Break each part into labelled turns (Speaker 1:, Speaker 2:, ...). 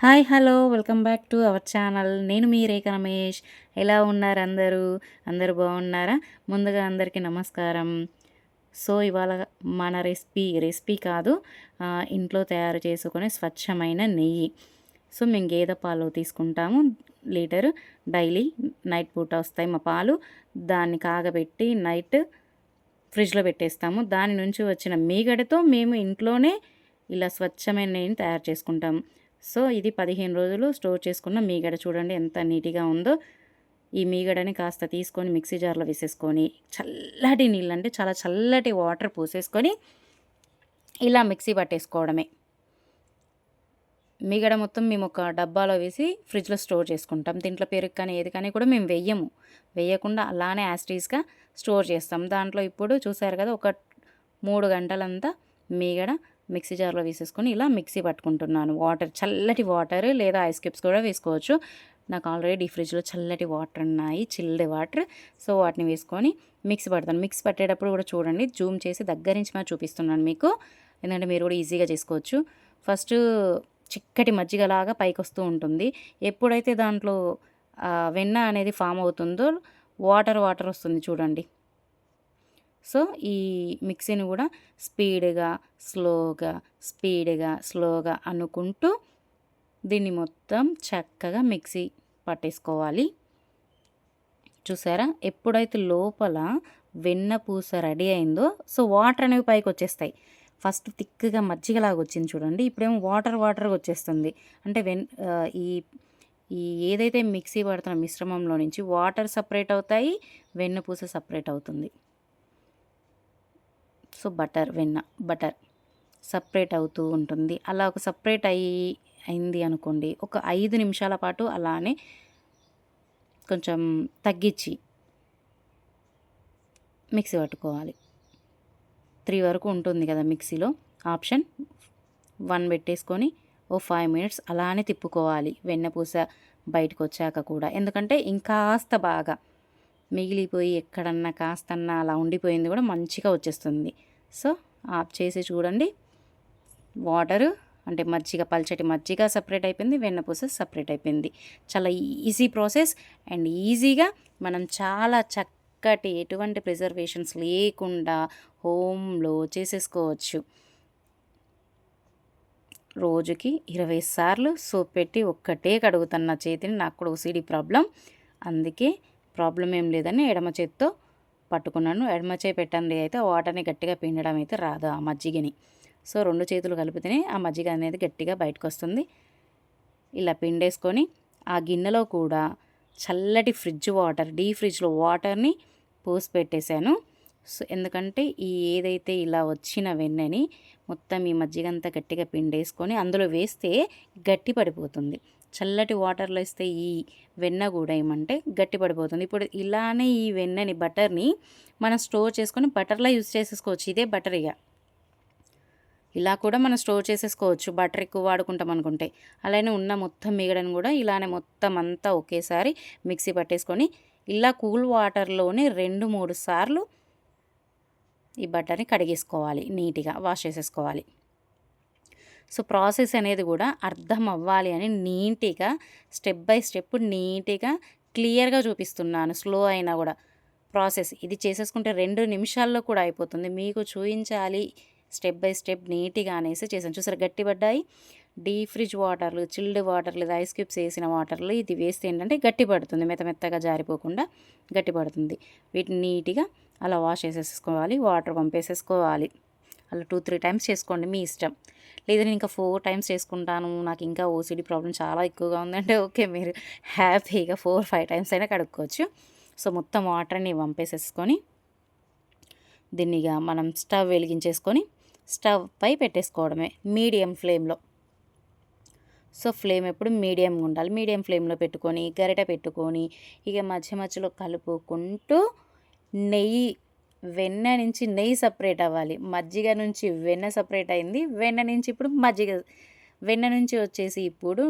Speaker 1: Hi hello welcome back to our channel. నేను మీ రేఖ రమేష్. ఎలా ఉన్నారు అందరూ? అందరూ బాగున్నారా? ముందుగా అందరికీ నమస్కారం. సో ఇవాళ మన రెసిపీ కాదు, ఇంట్లో తయారు చేసుకునే స్వచ్ఛమైన నెయ్యి. సో మేము గేదె పాలు తీసుకుంటాము, లీటరు డైలీ. నైట్ పూట వస్తాయి మా పాలు. దాన్ని కాగబెట్టి నైట్ ఫ్రిడ్జ్లో పెట్టేస్తాము. దాని నుంచి వచ్చిన మీగడతో మేము ఇంట్లోనే ఇలా స్వచ్ఛమైన నెయ్యిని తయారు చేసుకుంటాము. సో ఇది 15 రోజులు స్టోర్ చేసుకున్న మీగడ. చూడండి ఎంత నీట్గా ఉందో. ఈ మీగడని కాస్త తీసుకొని మిక్సీ జార్లో వేసేసుకొని చల్లటి నీళ్ళు, అంటే చాలా చల్లటి వాటర్ పోసేసుకొని ఇలా మిక్సీ పట్టేసుకోవడమే. మీగడ మొత్తం మేము ఒక డబ్బాలో వేసి ఫ్రిడ్జ్లో స్టోర్ చేసుకుంటాం. దీంట్లో పెరుగు కానీ ఏది కానీ కూడా మేము వేయకుండా అలానే యాస్టీస్గా స్టోర్ చేస్తాం. దాంట్లో ఇప్పుడు చూసారు కదా, ఒక 3 గంటలంతా మీగడ మిక్సీ జార్లో వేసేసుకొని ఇలా మిక్సీ పట్టుకుంటున్నాను. చల్లటి వాటర్ లేదా ఐస్ క్యూబ్స్ కూడా వేసుకోవచ్చు. నాకు ఆల్రెడీ ఫ్రిడ్జ్లో చల్లటి వాటర్ ఉన్నాయి, చిల్డ్ వాటర్. సో వాటిని వేసుకొని మిక్సీ పడతాను. మిక్సీ పట్టేటప్పుడు కూడా చూడండి, జూమ్ చేసి దగ్గర నుంచి మరి చూపిస్తున్నాను మీకు, ఎందుకంటే మీరు కూడా ఈజీగా చేసుకోవచ్చు. ఫస్ట్ చిక్కటి మజ్జిగలాగా పైకి వస్తూ ఉంటుంది. ఎప్పుడైతే దాంట్లో వెన్న అనేది ఫామ్ అవుతుందో వాటర్ వస్తుంది చూడండి. సో ఈ మిక్సీని కూడా స్పీడ్గా అనుకుంటూ దీన్ని మొత్తం చక్కగా మిక్సీ పట్టేసుకోవాలి. చూసారా, ఎప్పుడైతే లోపల వెన్న పూస రెడీ అయిందో సో వాటర్ అనేవి పైకి వచ్చేస్తాయి. ఫస్ట్ థిక్గా మజ్జిగలాగా వచ్చింది చూడండి, ఇప్పుడేమో వాటర్గా వచ్చేస్తుంది. అంటే ఈ ఈ ఏదైతే మిక్సీ పడుతున్న మిశ్రమంలో నుంచి వాటర్ సపరేట్ అవుతాయి, వెన్నపూస సపరేట్ అవుతుంది. సో బటర్ సపరేట్ అవుతూ ఉంటుంది. అలా ఒక సపరేట్ అయింది అనుకోండి, ఒక 5 నిమిషాల పాటు అలానే కొంచెం తగ్గించి మిక్సీ పట్టుకోవాలి. 3 వరకు ఉంటుంది కదా మిక్సీలో ఆప్షన్. 1 పెట్టేసుకొని ఓ 5 మినిట్స్ అలానే తిప్పుకోవాలి, వెన్నపూస బయటకు వచ్చాక కూడా. ఎందుకంటే ఇంకాస్త బాగా మిగిలిపోయి ఎక్కడన్నా కాస్తన్నా అలా ఉండిపోయింది కూడా మంచిగా వచ్చేస్తుంది. సో ఆఫ్ చేసి చూడండి, వాటరు అంటే పల్చటి మజ్జిగ సపరేట్ అయిపోయింది, వెన్నపూస సపరేట్ అయిపోయింది. చాలా ఈజీ ప్రాసెస్ అండ్ ఈజీగా మనం చాలా చక్కటి ఎటువంటి ప్రిజర్వేషన్స్ లేకుండా హోమ్లో చేసేసుకోవచ్చు. రోజుకి 20 సార్లు సోప్ పెట్టి ఒక్కటే కడుగుతున్న చేతిని. నాకు కూడా ఓసిడి ప్రాబ్లం, అందుకే ప్రాబ్లం ఏం లేదని ఎడమ చేతితో పట్టుకున్నాను. ఎడమ చేయి పెట్టండి అయితే వాటర్ని గట్టిగా పిండడం అయితే రాదు ఆ మజ్జిగని. సో 2 చేతులు కలిపితేనే ఆ మజ్జిగ అనేది గట్టిగా బయటకు వస్తుంది. ఇలా పిండేసుకొని ఆ గిన్నెలో కూడా చల్లటి డీ ఫ్రిడ్జ్లో వాటర్ని పోసి పెట్టేశాను. సో ఎందుకంటే ఏదైతే ఇలా వచ్చిన వెన్నని మొత్తం ఈ మజ్జిగ అంతా గట్టిగా పిండేసుకొని అందులో వేస్తే గట్టి పడిపోతుంది. చల్లటి వాటర్లో వేస్తే ఈ వెన్న కూడా ఏమంటే గట్టి పడిపోతుంది. ఇప్పుడు ఇలానే ఈ వెన్నని బటర్ని మనం స్టోర్ చేసుకొని బటర్లా యూజ్ చేసేసుకోవచ్చు. ఇదే బటర్. ఇలా కూడా మనం స్టోర్ చేసేసుకోవచ్చు బటర్ ఎక్కువ వాడుకుంటాం అనుకుంటే. అలానే ఉన్న మొత్తం మిగడను కూడా ఇలానే మొత్తం అంతా ఒకేసారి మిక్సీ పట్టేసుకొని ఇలా కూల్ వాటర్లోనే 2-3 సార్లు ఈ బటర్ని కడిగేసుకోవాలి, నీట్గా వాష్ చేసేసుకోవాలి. సో ప్రాసెస్ అనేది కూడా అర్థం అవ్వాలి అని నీట్గా స్టెప్ బై స్టెప్ నీట్గా క్లియర్గా చూపిస్తున్నాను. స్లో అయినా కూడా ప్రాసెస్ ఇది చేసేసుకుంటే 2 నిమిషాల్లో కూడా అయిపోతుంది. మీకు చూపించాలి స్టెప్ బై స్టెప్ నీట్గా అనేసి చేసాను. చూసారు, గట్టిపడ్డాయి. డీ ఫ్రిడ్జ్ వాటర్లు, చిల్డ్ వాటర్ లేదా ఐస్ క్యూబ్స్ వేసిన వాటర్లు ఇది వేస్తే ఏంటంటే గట్టి పడుతుంది, మెత్తగా జారిపోకుండా గట్టి పడుతుంది. వీటిని నీట్గా అలా వాష్ చేసేసుకోవాలి, వాటర్ పంపేసేసుకోవాలి. అలా 2-3 టైమ్స్ చేసుకోండి, మీ ఇష్టం. లేదా నేను ఇంకా 4 టైమ్స్ చేసుకుంటాను, నాకు ఇంకా ఓసిడి ప్రాబ్లం చాలా ఎక్కువగా ఉందంటే ఓకే, మీరు హ్యాపీగా 4-5 టైమ్స్ అయినా కడుక్కోవచ్చు. సో మొత్తం వాటర్ని పంపేసేసుకొని దీన్నిగా మనం స్టవ్ వెలిగించేసుకొని స్టవ్ పై పెట్టేసుకోవడమే మీడియం ఫ్లేమ్లో. సో ఫ్లేమ్ ఎప్పుడు మీడియంగా ఉండాలి. మీడియం ఫ్లేమ్లో పెట్టుకొని గరిటె పెట్టుకొని ఇక మధ్యలో కలుపుకుంటూ వెన్న నుంచి నెయ్యి సపరేట్ అవ్వాలి. మజ్జిగ నుంచి వెన్న సపరేట్ అయింది, వెన్న నుంచి ఇప్పుడు వెన్న నుంచి వచ్చేసి ఇప్పుడు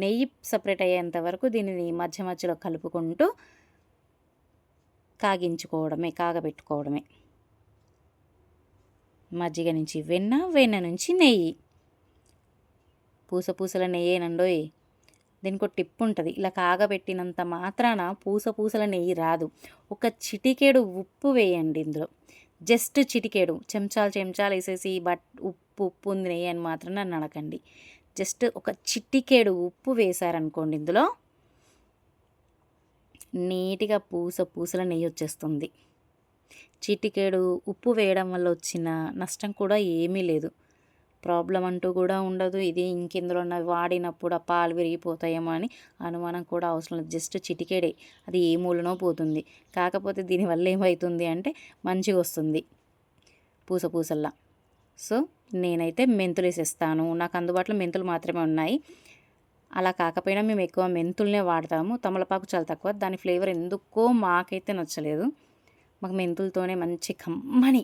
Speaker 1: నెయ్యి సపరేట్ అయ్యేంత వరకు దీనిని మధ్యలో కలుపుకుంటూ కాగబెట్టుకోవడమే. మజ్జిగ నుంచి వెన్న నుంచి నెయ్యి పూస పూసల నెయ్యేనండోయ్. దీనికి ఒక టిప్ ఉంటుంది. ఇలా కాగబెట్టినంత మాత్రాన పూస పూసల నెయ్యి రాదు. ఒక చిటికెడు ఉప్పు వేయండి ఇందులో. జస్ట్ చిటికెడు, చెంచాలు వేసేసి ఉప్పు ఉంది నెయ్యి అని మాత్రం నన్ను అనకండి. జస్ట్ ఒక చిటికెడు ఉప్పు వేశారనుకోండి, ఇందులో నీట్గా పూసల నెయ్యి వచ్చేస్తుంది. చిటికెడు ఉప్పు వేయడం వల్ల వచ్చిన నష్టం కూడా ఏమీ లేదు. ప్రాబ్లం అంటూ కూడా ఉండదు. ఇది ఇంకెందులో వాడినప్పుడు ఆ పాలు విరిగిపోతాయేమో అని అనుమానం కూడా అవసరం లేదు. జస్ట్ చిటికెడే, అది ఏ మూలనో పోతుంది. కాకపోతే దీనివల్ల ఏమవుతుంది అంటే మంచిగా వస్తుంది పూసల్లా. సో నేనైతే మెంతులు వేసేస్తాను. నాకు అందుబాటులో మెంతులు మాత్రమే ఉన్నాయి. అలా కాకపోయినా మేము ఎక్కువ మెంతులనే వాడతాము. తమలపాకు చాలా తక్కువ. దాని ఫ్లేవర్ ఎందుకో మాకైతే నచ్చలేదు. మాకు మెంతులతోనే మంచి కమ్మని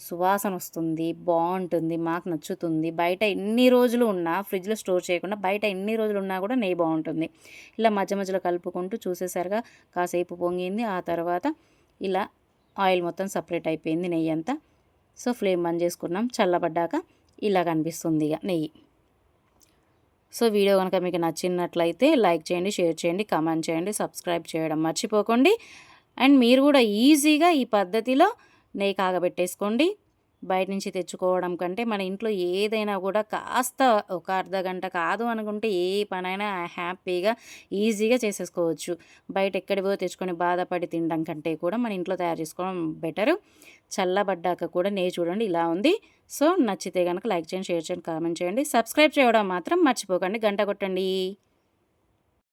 Speaker 1: సువాసన వస్తుంది, బాగుంటుంది, మాకు నచ్చుతుంది. బయట ఎన్ని రోజులు ఉన్నా, ఫ్రిడ్జ్లో స్టోర్ చేయకుండా బయట ఎన్ని రోజులు ఉన్నా కూడా నెయ్యి బాగుంటుంది. ఇలా మధ్యలో కలుపుకుంటూ చూసేసరిగా కాసేపు పొంగింది. ఆ తర్వాత ఇలా ఆయిల్ మొత్తం సపరేట్ అయిపోయింది నెయ్యి అంతా. సో ఫ్లేమ్ బంద్ చేసుకున్నాం. చల్లబడ్డాక ఇలా కనిపిస్తుంది ఇక నెయ్యి. సో వీడియో కనుక మీకు నచ్చినట్లయితే లైక్ చేయండి, షేర్ చేయండి, కామెంట్ చేయండి, సబ్స్క్రైబ్ చేయడం మర్చిపోకండి. అండ్ మీరు కూడా ఈజీగా ఈ పద్ధతిలో నెయ్యి కాగబెట్టేసుకోండి. బయట నుంచి తెచ్చుకోవడం కంటే మన ఇంట్లో ఏదైనా కూడా కాస్త ఒక అర్ధ గంట కాదు అనుకుంటే ఏ పనైనా హ్యాపీగా ఈజీగా చేసేసుకోవచ్చు. బయట ఎక్కడికో తెచ్చుకొని బాధపడి తినడం కంటే కూడా మన ఇంట్లో తయారు చేసుకోవడం బెటరు. చల్లబడ్డాక కూడా నెయ్యి చూడండి ఇలా ఉంది. సో నచ్చితే కనుక లైక్ చేయండి, షేర్ చేయండి, కామెంట్ చేయండి, సబ్స్క్రైబ్ చేయడం మాత్రం మర్చిపోకండి. గంట కొట్టండి.